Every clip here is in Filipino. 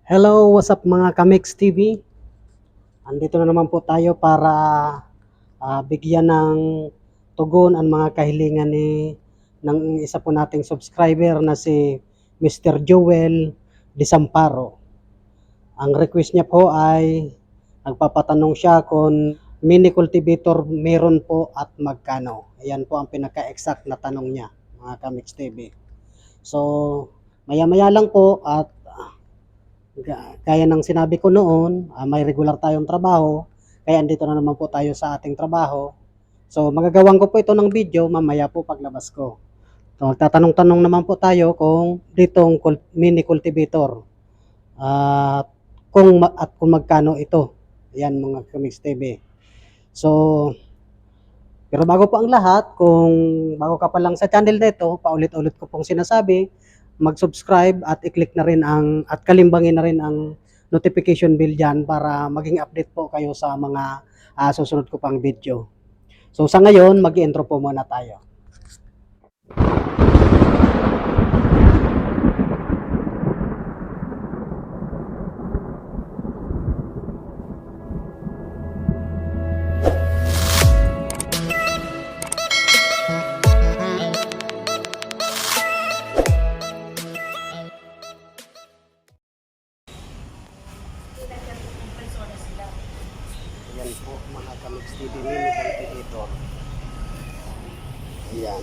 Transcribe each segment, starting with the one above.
Hello, what's up mga Kamix TV? Andito na naman po tayo para bigyan ng tugon ang mga kahilingan ng isa po nating subscriber na si Mr. Joel Disamparo. Ang request niya po ay nagpapatanong siya kung mini cultivator meron po at magkano. Ayan po ang pinaka-exact na tanong niya mga Kamix TV. So, maya-maya lang po at gaya ng sinabi ko noon, may regular tayong trabaho, kaya andito na naman po tayo sa ating trabaho. So, magagawan ko po ito ng video mamaya po paglabas ko. So, magtatanong-tanong naman po tayo kung ditong mini cultivator at kung magkano ito. Ayan mga Kamix TV. So, pero bago po ang lahat, kung bago ka pa lang sa channel na ito, paulit-ulit ko pong sinasabi, mag-subscribe at i-click na rin at kalimbangin na rin ang notification bell dyan para maging update po kayo sa mga susunod ko pang video. So sa ngayon, mag-intro po muna tayo. Ayan po mga Kamix TV mini cultivator. Ayan.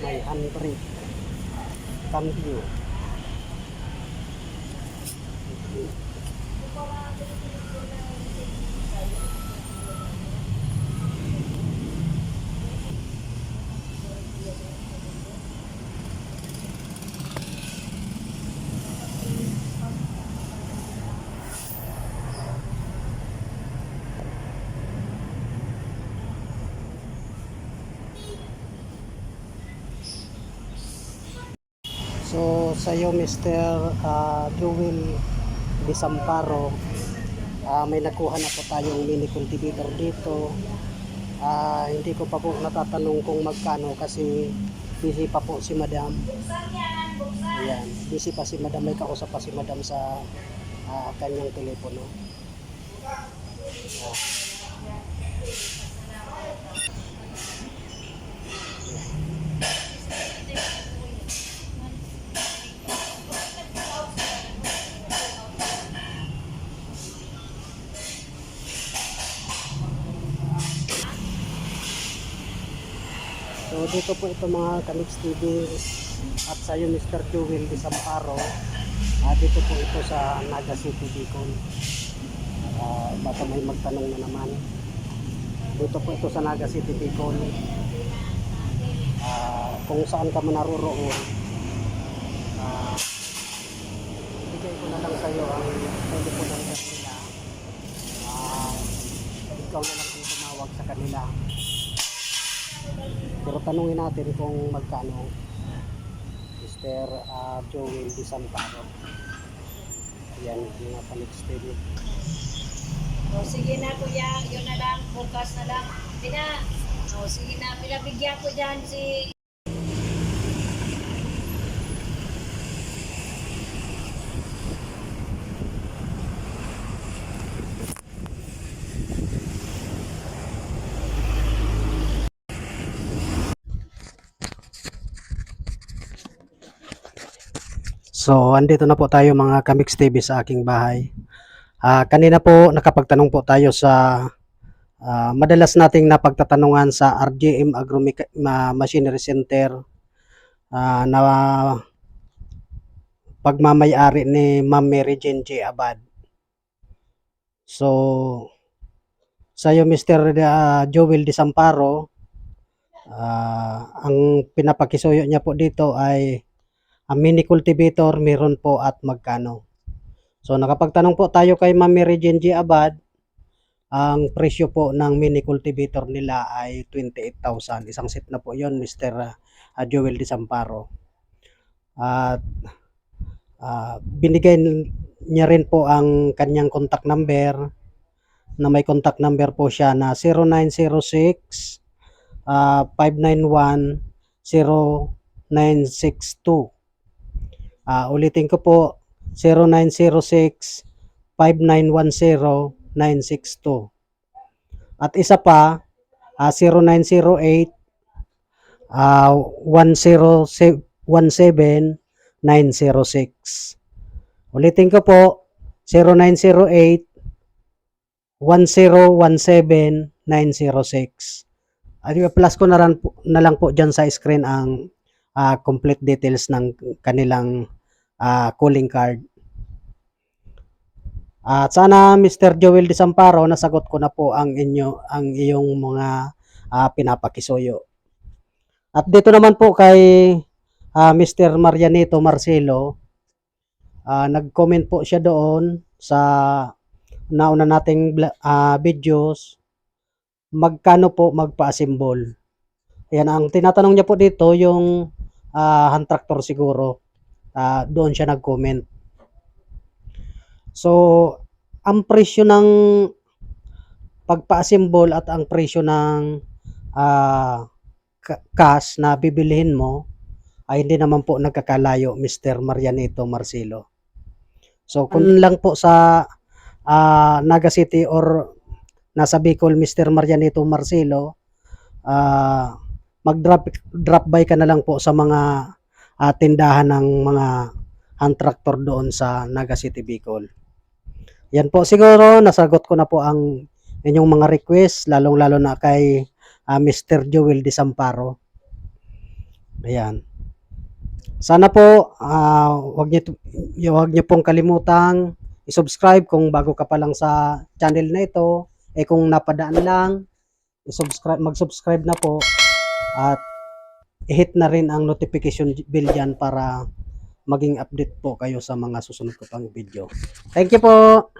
May 100 cambio. So sa iyo Mr. Joel Disamparo, may nakuha na po tayong mini cultivator dito. Hindi ko pa po natatanong kung magkano kasi busy pa po si Madam. Ayan, busy pa si Madam, may kausap pa si Madam sa kanyang telepono. So dito po ito mga Kamix TV at sa iyo Mr. Joel Disamparo. Dito po ito sa Naga City, Bicol. Baka may magtanong na naman. Dito po ito sa Naga City, Bicol. Kung saan ka man naroroon, bigay ko na lang sa iyo ang telephone number nila. Ikaw na lang ang tumawag sa kanila. Pero tanungin natin kung magkano Mr. Joel Disamparo. Ayan, mga Kamix TV. O sige na kuya, yun na lang, bukas na lang. O sige na, pinabigyan ko dyan si... So, andito na po tayo mga Kamix TV sa aking bahay. Kanina po nakapagtanong po tayo sa madalas nating napagtatanungan sa RJM Machinery Center na pagmamayari ni Ma'am Mary Jane J. Abad. So, Sa'yo, Mr. Joel Desamparo, ang pinapakisuyo niya po dito ay ang mini cultivator, meron po at magkano. So nakapagtanong po tayo kay Ma'am Mary Jane G. Abad, ang presyo po ng mini cultivator nila ay 28,000. Isang set na po yon, Mr. Joel Desamparo. At binigay niya rin po ang kanyang contact number, na may contact number po siya na 0906 591 0962. Ulitin ko po, 0906 5910 962. At isa pa, 0908 1017 906. Ulitin ko po, 0908 1017 906. Plus ko na lang po dyan sa screen ang complete details ng kanilang calling card. At sana Mr. Joel Desamparo, nasagot ko na po ang iyong mga pinapakisuyo. At dito naman po kay Mr. Marianito Marcelo, nag-comment po siya doon sa nauna nating videos, magkano po magpa-assemble. Ayan, ang tinatanong niya po dito yung hand tractor siguro. Doon siya nag-comment. So, ang presyo ng pagpa-assemble at ang presyo ng cash na bibilihin mo ay hindi naman po nagkakalayo, Mr. Marianito Marcelo. So, kung lang po sa Naga City or nasa Bicol, Mr. Marianito Marcelo, mag-drop by ka na lang po sa mga tindahan ng mga hand tractor doon sa Naga City, Bicol. Yan po, siguro nasagot ko na po ang inyong mga request, lalong-lalo na kay Mr. Joel Desamparo. Ayan. Sana po wag niyo pong kalimutang i-subscribe kung bago ka pa lang sa channel na ito. Kung napadaan lang, mag-subscribe na po at i-hit na rin ang notification bell dyan para maging update po kayo sa mga susunod ko pang video. Thank you po!